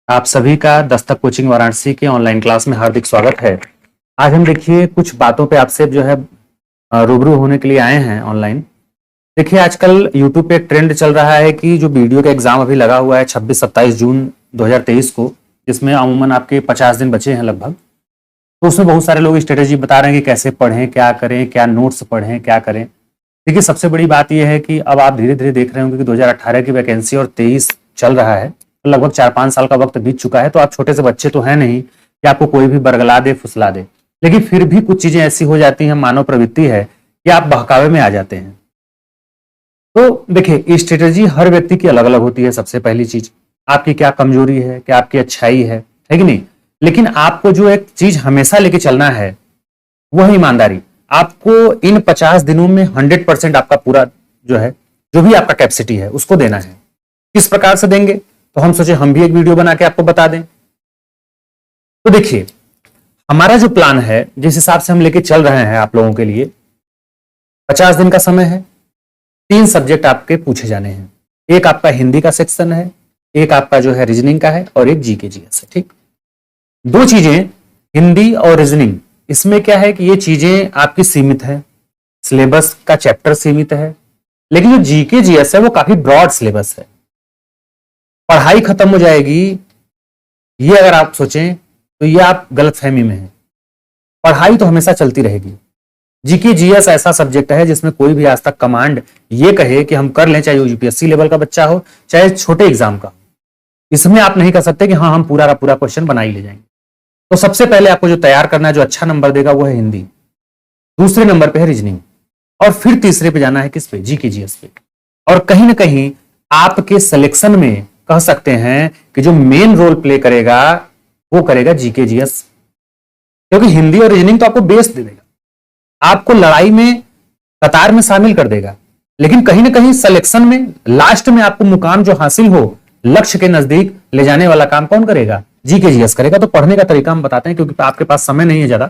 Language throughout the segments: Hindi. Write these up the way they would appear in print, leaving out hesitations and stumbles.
आप सभी का दस्तक कोचिंग वाराणसी के ऑनलाइन क्लास में हार्दिक स्वागत है। आज हम देखिए कुछ बातों पे आपसे जो है रूबरू होने के लिए आए हैं ऑनलाइन। देखिए आजकल यूट्यूब पे एक ट्रेंड चल रहा है कि जो वीडियो का एग्जाम अभी लगा हुआ है 26-27 जून 2023 को, जिसमें अमूमन आपके 50 दिन बचे हैं लगभग। तो उसमें बहुत सारे लोग स्ट्रेटेजी बता रहे हैं कि कैसे पढ़ें, क्या करें, क्या नोट्स पढ़ें, क्या करें। देखिए सबसे बड़ी बात यह है कि अब आप धीरे धीरे देख रहे होंगे कि 2018 की वैकेंसी और 23 चल रहा है, लगभग 4-5 साल का वक्त बीत चुका है। तो आप छोटे से बच्चे तो हैं नहीं कि आपको कोई भी बरगला दे, फुसला दे, लेकिन फिर भी कुछ चीजें ऐसी हो जाती हैं, मानव प्रवृत्ति है कि आप बहकावे में आ जाते हैं। तो देखिए स्ट्रेटेजी हर व्यक्ति की अलग अलग होती है। सबसे पहली चीज, आपकी क्या कमजोरी है, क्या आपकी अच्छाई है कि नहीं। लेकिन आपको जो एक चीज हमेशा लेके चलना है वह ईमानदारी। आपको इन 50 दिनों में 100% आपका पूरा जो है, जो भी आपका कैपेसिटी है उसको देना है। किस प्रकार से देंगे, तो हम सोचे हम भी एक वीडियो बना के आपको बता दें। तो देखिए हमारा जो प्लान है, जिस हिसाब से हम लेके चल रहे हैं आप लोगों के लिए, 50 दिन का समय है। 3 सब्जेक्ट आपके पूछे जाने हैं। एक आपका हिंदी का सेक्शन है, एक आपका जो है रीजनिंग का है, और एक जीके जीएस है। ठीक, 2 चीजें हिंदी और रीजनिंग, इसमें क्या है कि ये चीजें आपकी सीमित है, सिलेबस का चैप्टर सीमित है। लेकिन जो जीके जीएस है वो काफी ब्रॉड सिलेबस है, पढ़ाई खत्म हो जाएगी ये अगर आप सोचें तो ये आप गलतफहमी में हैं। पढ़ाई तो हमेशा चलती रहेगी। जीके जीएस ऐसा सब्जेक्ट है जिसमें कोई भी आज तक कमांड ये कहे कि हम कर लें, चाहे वो यूपीएससी लेवल का बच्चा हो, चाहे छोटे एग्जाम का, इसमें आप नहीं कर सकते कि हाँ हम पूरा का पूरा क्वेश्चन बना ही ले जाएंगे। तो सबसे पहले आपको जो तैयार करना है, जो अच्छा नंबर देगा वो है हिंदी, दूसरे नंबर पे है रीजनिंग, और फिर तीसरे पे जाना है किस पे, जीके जीएस पे। और कहीं ना कहीं आपके सिलेक्शन में कह सकते हैं कि जो मेन रोल प्ले करेगा वो करेगा जीके जीएस, क्योंकि हिंदी और रीजनिंग तो आपको बेस दे देगा, आपको लड़ाई में कतार में शामिल कर देगा। लेकिन कहीं ना कहीं सिलेक्शन में लास्ट में आपको मुकाम जो हासिल हो, लक्ष्य के नजदीक ले जाने वाला काम कौन करेगा, जीके जीएस करेगा। तो पढ़ने का तरीका हम बताते हैं, क्योंकि आपके पास समय नहीं है ज्यादा,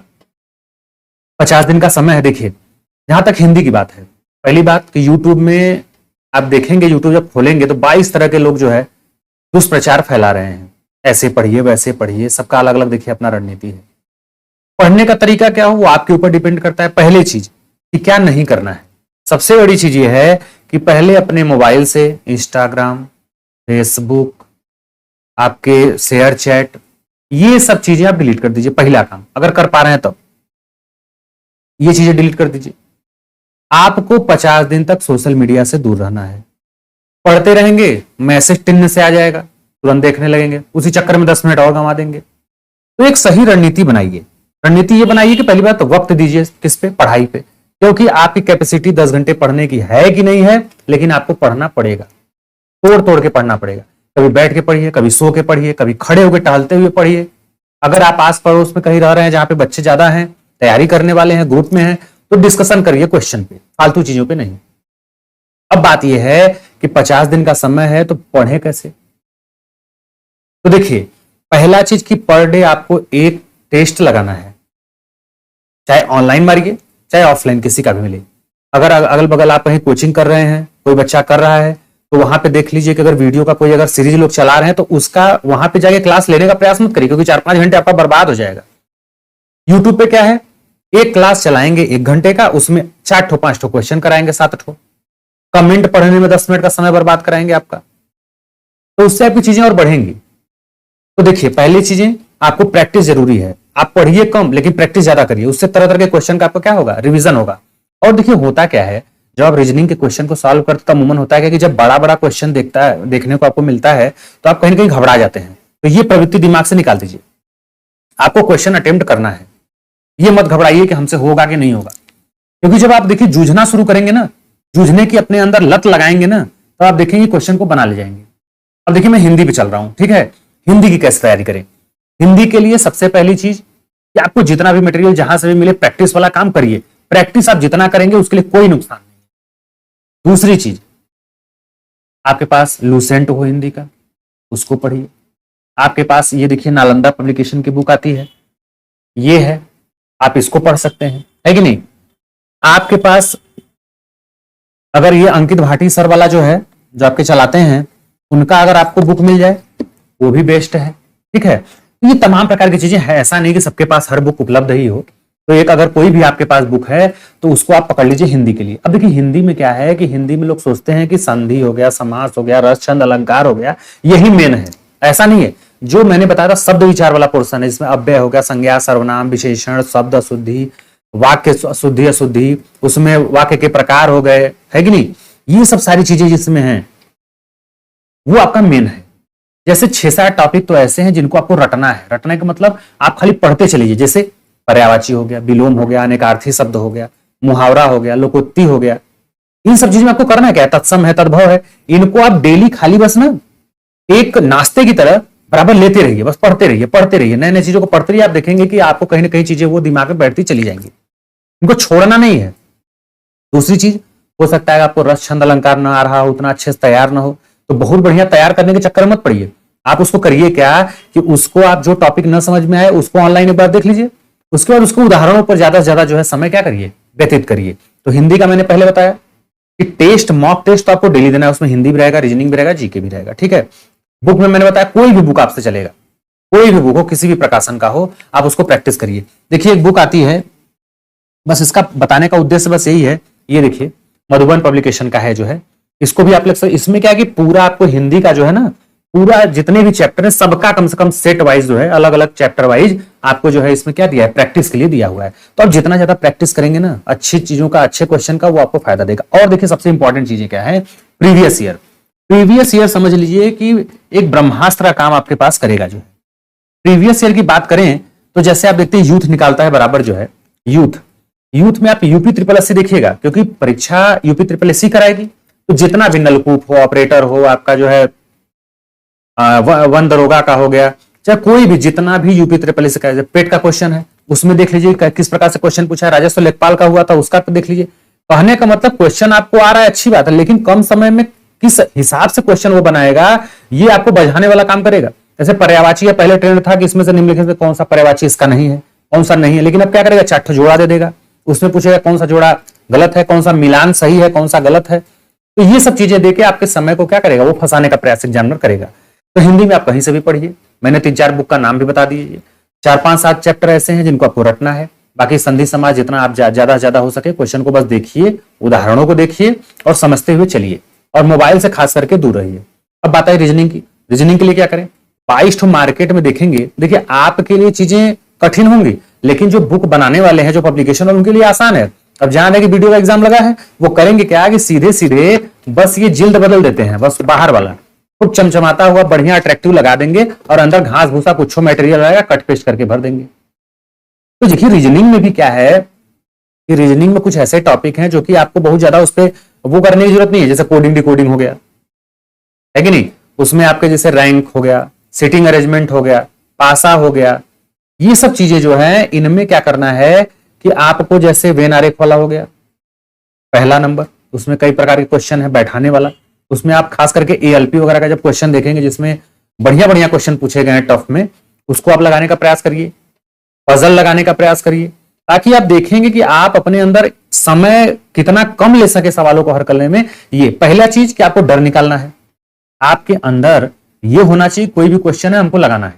50 दिन का समय है। देखिए जहां तक हिंदी की बात है, पहली बात कि यूट्यूब में आप देखेंगे, यूट्यूब जब खोलेंगे तो 22 तरह के लोग जो है दुष्प्रचार फैला रहे हैं, ऐसे पढ़िए वैसे पढ़िए, सबका अलग अलग देखिए अपना रणनीति है। पढ़ने का तरीका क्या हो वो आपके ऊपर डिपेंड करता है। पहले चीज कि क्या नहीं करना है, सबसे बड़ी चीज ये है कि पहले अपने मोबाइल से इंस्टाग्राम, फेसबुक, आपके शेयर चैट, ये सब चीजें आप डिलीट कर दीजिए। पहला काम, अगर कर पा रहे हैं तो ये चीजें डिलीट कर दीजिए। आपको 50 दिन तक सोशल मीडिया से दूर रहना है। पढ़ते रहेंगे, मैसेज टिन से आ जाएगा, तुरंत देखने लगेंगे, उसी चक्कर में 10 मिनट और गंवा देंगे। तो एक सही रणनीति बनाइए। रणनीति ये बनाइए कि पहली बात तो वक्त दीजिए किस पे, पढ़ाई पे, क्योंकि आपकी कैपेसिटी 10 घंटे पढ़ने की है कि नहीं है, लेकिन आपको पढ़ना पड़ेगा, तोड़ तोड़ के पढ़ना पड़ेगा। कभी बैठ के पढ़िए, कभी सो के पढ़िए, कभी खड़े होकर टहलते हुए पढ़िए। अगर आप आस पड़ोस में कहीं रह रहे हैं जहां पे बच्चे ज्यादा हैं, तैयारी करने वाले हैं, ग्रुप में हैं, तो डिस्कशन करिए क्वेश्चन पे, फालतू चीजों पे नहीं। अब बात यह है कि 50 दिन का समय है तो पढ़े कैसे। तो देखिए पहला चीज कि पर डे आपको एक टेस्ट लगाना है, चाहे ऑनलाइन मारिए चाहे ऑफलाइन, किसी का भी मिले। अगर अगल बगल आप कहीं कोचिंग कर रहे हैं, कोई बच्चा कर रहा है, तो वहां पे देख लीजिए कि अगर वीडियो का कोई अगर सीरीज लोग चला रहे हैं तो उसका वहां पे जाके क्लास लेने का प्रयास मत करिए, क्योंकि 4-5 घंटे आपका बर्बाद हो जाएगा। यूट्यूब पे क्या है, एक क्लास चलाएंगे 1 घंटे का, उसमें 4 ठो 5 ठो क्वेश्चन कराएंगे, 7 ठो कमेंट पढ़ने में 10 मिनट का समय बर्बाद कराएंगे आपका, तो उससे आपकी चीजें और बढ़ेंगी। तो देखिए पहली चीजें, आपको प्रैक्टिस जरूरी है। आप पढ़िए कम लेकिन प्रैक्टिस ज्यादा करिए, उससे तरह तरह के क्वेश्चन का आपको क्या होगा, रिवीजन होगा। और देखिए होता क्या है, जब आप रीजनिंग के क्वेश्चन को सॉल्व करते तो अमूमन होता है कि जब बड़ा बड़ा क्वेश्चन देखने को आपको मिलता है तो आप कहीं ना कहीं घबरा जाते हैं। तो ये प्रवृत्ति दिमाग से निकाल दीजिए। आपको क्वेश्चन अटेम्प्ट करना है, ये मत घबराइए कि हमसे होगा कि नहीं होगा, क्योंकि जब आप देखिए जूझना शुरू करेंगे ना, जूझने की अपने अंदर लत लगाएंगे ना, तो आप देखेंगे क्वेश्चन को बना ले जाएंगे। अब देखिए मैं हिंदी पे चल रहा हूं, ठीक है। हिंदी की कैसे तैयारी करें, हिंदी के लिए सबसे पहली चीज कि आपको जितना भी मटेरियल जहां से भी मिले प्रैक्टिस वाला काम करिए। प्रैक्टिस आप जितना करेंगे उसके लिए कोई नुकसान नहीं। दूसरी चीज, आपके पास लूसेंट हो हिंदी का, उसको पढ़िए। आपके पास ये देखिए नालंदा पब्लिकेशन की बुक आती है, ये है, आप इसको पढ़ सकते हैं, है कि नहीं। आपके पास अगर ये अंकित भाटी सर वाला जो है, जो आपके चलाते हैं, उनका अगर आपको बुक मिल जाए वो भी बेस्ट है। ठीक है। तो ये तमाम प्रकार की चीजें हैं, ऐसा नहीं कि सबके पास हर बुक उपलब्ध ही हो। तो एक अगर कोई भी आपके पास बुक है तो उसको आप पकड़ लीजिए हिंदी के लिए। अब देखिए हिंदी में क्या है कि हिंदी में लोग सोचते हैं कि संधि हो गया, समास हो गया, रस छंद अलंकार हो गया, यही मेन है। ऐसा नहीं है। जो मैंने बताया था शब्द विचार वाला पोर्शन है, जिसमें अव्यय हो गया, संज्ञा, सर्वनाम, विशेषण, शब्द शुद्धि, वाक्य शुद्धि अशुद्धि, उसमें वाक्य के प्रकार हो गए, है कि नहीं, ये सब सारी चीजें जिसमें हैं वो आपका मेन है। जैसे 6-7 टॉपिक तो ऐसे हैं जिनको आपको रटना है। रटने का मतलब आप खाली पढ़ते चलिए, जैसे पर्यायवाची हो गया, विलोम हो गया, अनेकार्थी शब्द हो गया, मुहावरा हो गया, लोकोक्ति हो गया, इन सब चीजों में आपको करना है क्या, तत्सम है, तद्भव है, इनको आप डेली खाली बस ना एक नाश्ते की तरह बराबर लेते रहिए, बस पढ़ते रहिए, पढ़ते रहिए, नए नए चीजों को पढ़ते रहिए। आप देखेंगे कि आपको कहीं ना कहीं चीजें वो दिमाग में बैठती चली जाएंगी, इनको छोड़ना नहीं है। दूसरी चीज, हो सकता है आपको रस छंद अलंकार ना आ रहा हो, उतना अच्छे से तैयार ना हो, तो बहुत बढ़िया तैयार करने के चक्कर मत पड़िए। आप उसको करिए क्या कि उसको आप जो टॉपिक न समझ में आए उसको ऑनलाइन एक बार देख लीजिए, उसके बाद उसको उदाहरणों पर ज्यादा से ज्यादा जो है समय क्या करिए, व्यतीत करिए। तो हिंदी का मैंने पहले बताया कि टेस्ट, मॉक टेस्ट तो आपको डेली देना है, उसमें हिंदी भी रहेगा, रीजनिंग भी रहेगा, जीके भी रहेगा, ठीक है। बुक में मैंने बताया कोई भी बुक आपसे चलेगा, कोई भी बुक हो, किसी भी प्रकाशन का हो, आप उसको प्रैक्टिस करिए। देखिए एक बुक आती है, बस इसका बताने का उद्देश्य बस यही है, ये देखिए मधुबन पब्लिकेशन का है जो है, इसको भी आप लोग, इसमें क्या है कि पूरा आपको हिंदी का जो है ना, पूरा जितने भी चैप्टर है सबका कम से कम सेट वाइज जो है, अलग अलग चैप्टर वाइज आपको जो है इसमें क्या दिया है, प्रैक्टिस के लिए दिया हुआ है। तो आप जितना ज्यादा प्रैक्टिस करेंगे ना अच्छी चीजों का, अच्छे क्वेश्चन का, वो आपको फायदा देगा। और देखिए सबसे इंपॉर्टेंट चीजें क्या है, प्रीवियस ईयर। प्रीवियस ईयर समझ लीजिए कि एक ब्रह्मास्त्र का काम आपके पास करेगा जो है। प्रीवियस ईयर की बात करें तो जैसे आप देखते हैं यूथ निकालता है बराबर जो है, यूथ में आप यूपी ट्रिपल एससी देखिएगा, क्योंकि परीक्षा यूपी ट्रिपल एससी कराएगी। तो जितना भी नलकूप हो, ऑपरेटर हो, आपका जो है वन दरोगा का हो गया, चाहे कोई भी, जितना भी यूपी ट्रिपल एससी का पेट का क्वेश्चन है उसमें देख लीजिए किस प्रकार से क्वेश्चन पूछा है। राजस्व लेखपाल का हुआ था उसका देख लीजिए। कहने का मतलब क्वेश्चन आपको आ रहा है, अच्छी बात है, लेकिन कम समय में किस हिसाब से क्वेश्चन वो बनाएगा, ये आपको बझाने वाला काम करेगा। जैसे पर्यायवाची पहले ट्रेंड था कि इसमें से निम्नलिखित में कौन सा पर्यायवाची इसका नहीं है, कौन सा नहीं है, लेकिन अब क्या करेगा, 4 जोड़ा दे देगा, उसमें पूछेगा कौन सा जोड़ा गलत है, कौन सा मिलान सही है, कौन सा गलत है। तो ये सब चीजें देके आपके समय को क्या करेगा, वो फंसाने का प्रयास एग्जामिनर करेगा। तो हिंदी में आप कहीं से भी पढ़िए, मैंने 3-4 बुक का नाम भी बता दिए, 4-5-7 चैप्टर ऐसे हैं जिनको आपको रटना है। बाकी संधि समाज जितना आप ज्यादा से ज्यादा हो सके क्वेश्चन को बस देखिए, उदाहरणों को देखिए और समझते हुए चलिए, और मोबाइल से खास करके दूर रहिए। अब बात है रीजनिंग की। रीजनिंग के लिए क्या करें, 22 मार्केट में देखेंगे, देखिए आपके लिए चीजें कठिन होंगी, लेकिन जो बुक बनाने वाले हैं, जो पब्लिकेशन है, उनके लिए आसान है। अब जहां है कि वीडियो का एग्जाम लगा है, वो करेंगे क्या कि सीधे सीधे बस ये जिल्द बदल देते हैं, बस बाहर वाला खूब चमचमाता हुआ बढ़िया अट्रैक्टिव लगा देंगे और अंदर घास भूसा कुछ मटेरियल रहेगा, कट पेस्ट करके भर देंगे। तो देखिए रीजनिंग में भी क्या है कि रीजनिंग में कुछ ऐसे टॉपिक हैं जो कि आपको बहुत ज्यादा उस पर वो करने की जरूरत नहीं है। जैसे कोडिंग डिकोडिंग हो गया, है कि नहीं, उसमें आपके जैसे रैंक हो गया, सिटिंग अरेंजमेंट हो गया, पासा हो गया, ये सब चीजें जो है इनमें क्या करना है कि आपको जैसे वेन आरेख वाला हो गया पहला नंबर, उसमें कई प्रकार के क्वेश्चन है बैठाने वाला, उसमें आप खास करके एएलपी वगैरह का जब क्वेश्चन देखेंगे जिसमें बढ़िया बढ़िया क्वेश्चन पूछे गए हैं टफ में, उसको आप लगाने का प्रयास करिए, पजल लगाने का प्रयास करिए, ताकि आप देखेंगे कि आप अपने अंदर समय कितना कम ले सके सवालों को हल करने में। ये पहला चीज कि आपको डर निकालना है, आपके अंदर ये होना चाहिए कोई भी क्वेश्चन है हमको लगाना है,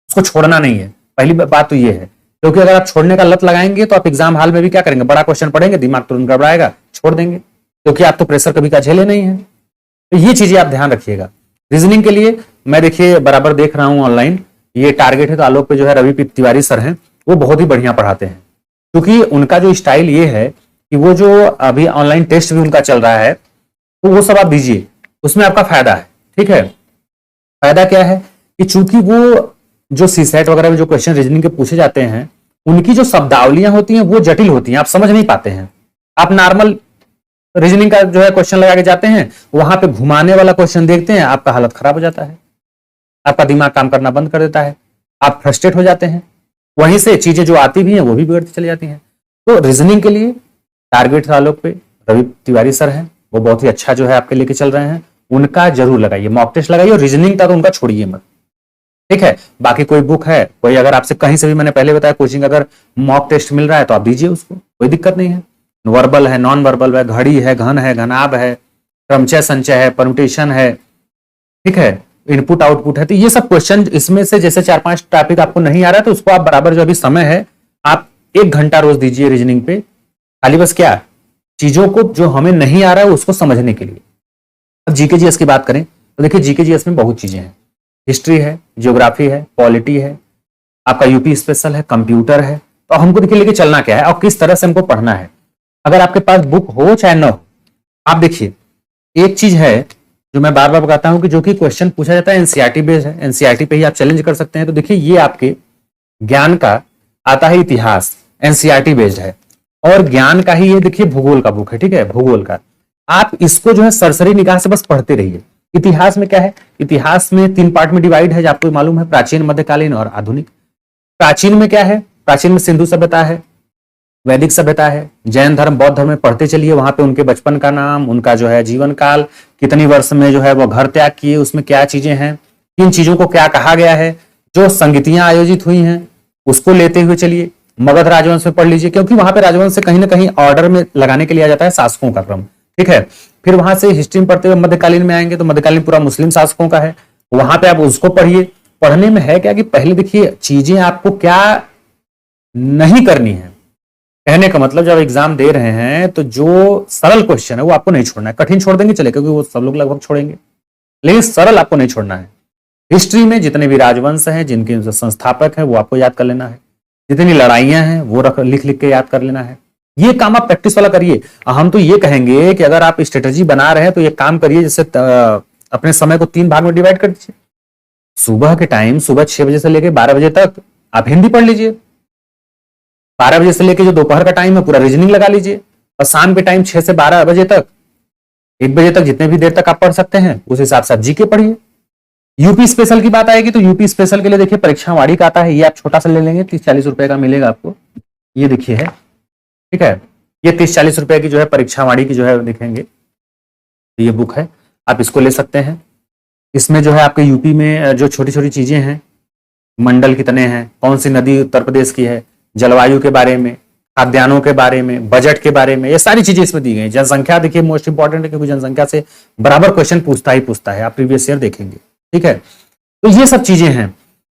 उसको छोड़ना नहीं है। पहली बात तो ये है, क्योंकि अगर आप छोड़ने का लत लगाएंगे तो आप एग्जाम हॉल में भी क्या करेंगे, बड़ा क्वेश्चन पढ़ेंगे, दिमाग तुरंत गड़बड़ाएगा, छोड़ देंगे, क्योंकि आप तो प्रेशर कभी का झेले नहीं है। तो ये चीजें आप ध्यान रखिएगा। रीजनिंग के लिए मैं देखिए बराबर देख रहा हूं ऑनलाइन, ये टारगेट है तो आलोक पे जो है रवि तिवारी सर हैं, वो बहुत ही बढ़िया पढ़ाते हैं, क्योंकि उनका जो स्टाइल ये है कि वो जो अभी ऑनलाइन टेस्ट भी उनका चल रहा है तो वो सब आप दीजिए, उसमें आपका फायदा है। ठीक है, फायदा क्या है कि चूंकि वो जो सीसेट वगैरह में जो क्वेश्चन रीजनिंग के पूछे जाते हैं, उनकी जो शब्दावलियां होती हैं वो जटिल होती हैं, आप समझ नहीं पाते हैं। आप नॉर्मल रीजनिंग का जो है क्वेश्चन लगा के जाते हैं, वहां पे घुमाने वाला क्वेश्चन देखते हैं, आपका हालत खराब हो जाता है, आपका दिमाग काम करना बंद कर देता है, आप फ्रस्ट्रेट हो जाते हैं, वहीं से चीजें जो आती भी हैं वो भी बिगड़ती चली जाती हैं। तो रीजनिंग के लिए टारगेट आलोक पे रवि तिवारी सर हैं, वो बहुत ही अच्छा जो है आपके लेके चल रहे हैं, उनका जरूर लगाइए, मॉक टेस्ट लगाइए, और रीजनिंग का तो उनका छोड़िए मत। ठीक है, बाकी कोई बुक है, कोई अगर आपसे कहीं से भी, मैंने पहले बताया कोचिंग अगर मॉक टेस्ट मिल रहा है तो आप दीजिए उसको, कोई दिक्कत नहीं है। वर्बल है, नॉन वर्बल है, घड़ी है, घन है, घनाब है, क्रमचय संचय है, परम्यूटेशन है, ठीक है, इनपुट आउटपुट है। तो ये सब क्वेश्चन इसमें से जैसे 4-5 टॉपिक आपको नहीं आ रहा है तो उसको आप बराबर जो अभी समय है आप 1 घंटा रोज दीजिए रीजनिंग पे, खाली बस क्या चीजों को जो हमें नहीं आ रहा है उसको समझने के लिए। अब जीके जीएस की बात करें तो देखिए जीके जीएस में बहुत चीजें हैं, हिस्ट्री है, ज्योग्राफी है, पॉलिटी है, आपका यूपी स्पेशल है, कंप्यूटर है। तो हमको देखिए लेके चलना क्या है और किस तरह से हमको पढ़ना है। अगर आपके पास बुक हो चाहे न हो, आप देखिए एक चीज है जो मैं बार बार बताता हूं कि जो कि क्वेश्चन पूछा जाता है एनसीईआरटी बेस्ड है, एनसीईआरटी पे ही आप चैलेंज कर सकते हैं। तो देखिए ये आपके ज्ञान का आता है इतिहास, एनसीईआरटी बेस्ड है, और ज्ञान का ही ये देखिए भूगोल का बुक है, ठीक है, भूगोल का। आप इसको जो है सरसरी निगाह से बस पढ़ते रहिए। इतिहास में क्या है, इतिहास में 3 पार्ट में डिवाइड है, आपको मालूम है, प्राचीन, मध्यकालीन और आधुनिक। प्राचीन में क्या है, प्राचीन में सिंधु सभ्यता है, वैदिक सभ्यता है, जैन धर्म, बौद्ध धर्म में पढ़ते चलिए, वहां पे उनके बचपन का नाम, उनका जो है जीवन काल, कितनी वर्ष में जो है वो घर त्याग किए, उसमें क्या चीजें हैं, किन चीजों को क्या कहा गया है, जो संगीतियां आयोजित हुई हैं उसको लेते हुए चलिए। मगध राजवंश में पढ़ लीजिए, क्योंकि वहां पे राजवंश से कहीं ना कहीं ऑर्डर में लगाने के लिए आ जाता है शासकों का क्रम, ठीक है। फिर वहां से हिस्ट्री में पढ़ते हुए मध्यकालीन में आएंगे तो मध्यकालीन पूरा मुस्लिम शासकों का है, वहां पे आप उसको पढ़िए। पढ़ने में है क्या कि पहले देखिए चीजें आपको क्या नहीं करनी है। कहने का मतलब जब एग्जाम दे रहे हैं तो जो सरल क्वेश्चन है वो आपको नहीं छोड़ना है, कठिन छोड़ देंगे चले, क्योंकि वो सब लोग लगभग छोड़ेंगे, लेकिन सरल आपको नहीं छोड़ना है। हिस्ट्री में जितने भी राजवंश हैं, जिनके संस्थापक हैं, वो आपको याद कर लेना है। जितनी लड़ाइयां हैं वो लिख लिख के याद कर लेना है। ये काम आप प्रैक्टिस वाला करिए। हम तो ये कहेंगे कि अगर आप स्ट्रेटेजी बना रहे हैं तो ये काम करिए, जैसे अपने समय को 3 भाग में डिवाइड कर दीजिए। सुबह के टाइम, सुबह 6 बजे से लेकर 12 बजे तक आप हिंदी पढ़ लीजिए। 12 बजे से लेकर जो दोपहर का टाइम है पूरा रीजनिंग लगा लीजिए, और शाम के टाइम 6 से 12 बजे तक, 1 बजे तक, जितने भी देर तक आप पढ़ सकते हैं उस हिसाब से आप जीके पढ़िए। यूपी स्पेशल की बात आएगी तो यूपी स्पेशल के लिए देखिए परीक्षा वाड़ी का आता है, ये आप छोटा सा ले लेंगे, 30-40 रुपए का मिलेगा आपको, ये देखिए है, ठीक है। ये 30-40 रुपए की जो है परीक्षा वाड़ी की जो है देखेंगे, तो ये बुक है, आप इसको ले सकते हैं। इसमें जो है आपके यूपी में जो छोटी छोटी चीजें हैं, मंडल कितने हैं, कौन सी नदी उत्तर प्रदेश की है, जलवायु के बारे में, खाद्यान्नों के बारे में, बजट के बारे में, ये सारी चीजें इसमें दी गई। जनसंख्या देखिए मोस्ट इंपॉर्टेंट है, क्योंकि जनसंख्या से बराबर क्वेश्चन पूछता ही पूछता है, आप प्रीवियस ईयर देखेंगे, ठीक है। तो ये सब चीजें हैं।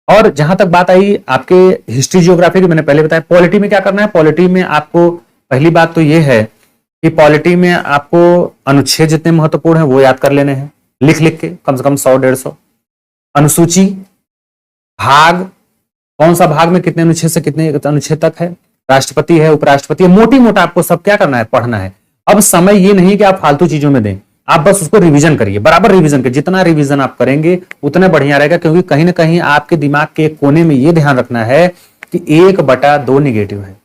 और जहां तक बात आई आपके हिस्ट्री ज्योग्राफी की, मैंने पहले बताया। पॉलिटी में क्या करना है, पॉलिटी में आपको पहली बात तो ये है कि पॉलिटी में आपको अनुच्छेद जितने महत्वपूर्ण है वो याद कर लेने हैं, लिख लिख के, कम से कम 100-150। अनुसूची, भाग, कौन सा भाग में कितने अनुच्छेद से कितने अनुच्छेद तक है, राष्ट्रपति है, उपराष्ट्रपति है, मोटी मोटा आपको सब क्या करना है, पढ़ना है। अब समय ये नहीं कि आप फालतू चीजों में दें, आप बस उसको रिवीजन करिए, बराबर रिवीजन करिए। जितना रिवीजन आप करेंगे उतना बढ़िया रहेगा, क्योंकि कहीं ना कहीं आपके दिमाग के एक कोने में ये ध्यान रखना है कि 1/2 निगेटिव है।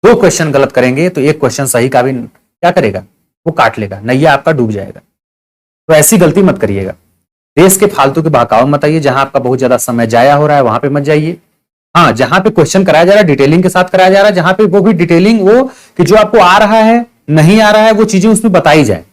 2 क्वेश्चन गलत करेंगे तो 1 क्वेश्चन सही का भी क्या करेगा, वो काट लेगा, नैया आपका डूब जाएगा। तो ऐसी गलती मत करिएगा। देश के फालतू के बहकाव मत आइए, जहां आपका बहुत ज्यादा समय जाया हो रहा है वहां पे मत जाइए। हाँ, जहां पे क्वेश्चन कराया जा रहा है डिटेलिंग के साथ कराया जा रहा है, जहां पे वो भी डिटेलिंग वो कि जो आपको आ रहा है नहीं आ रहा है वो चीजें उसमें बताई जाए,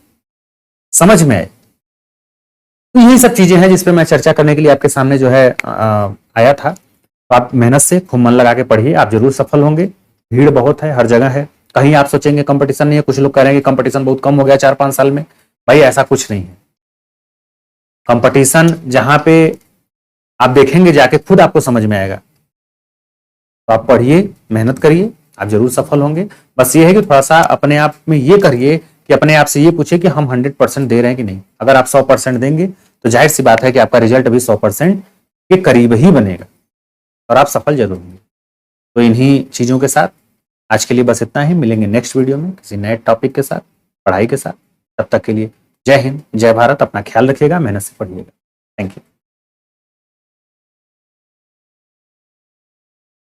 समझ में आए। तो यही सब चीजें हैं जिसपे मैं चर्चा करने के लिए आपके सामने जो है आया था। तो आप मेहनत से खूब मन लगा के पढ़िए, आप जरूर सफल होंगे। भीड़ बहुत है, हर जगह है। कहीं आप सोचेंगे कंपटीशन नहीं है, कुछ लोग कह रहे हैं कि कंपटीशन बहुत कम हो गया 4-5 साल में। भाई ऐसा कुछ नहीं है। कंपटीशन जहां पे आप देखेंगे जाके खुद आपको समझ में आएगा। तो आप पढ़िए, मेहनत करिए, आप जरूर सफल होंगे। बस ये है कि थोड़ा सा अपने आप में ये करिए कि अपने आप से ये पूछिए कि हम 100% दे रहे हैं कि नहीं। अगर आप 100% देंगे तो जाहिर सी बात है कि आपका रिजल्ट अभी 100% के करीब ही बनेगा और आप सफल जरूर होंगे। तो इन्हीं चीजों के साथ आज के लिए बस इतना ही। मिलेंगे नेक्स्ट वीडियो में किसी नए टॉपिक के साथ, पढ़ाई के साथ। तब तक के लिए जय हिंद, जय भारत। अपना ख्याल रखिएगा, मेहनत से पढ़िएगा। Thank you.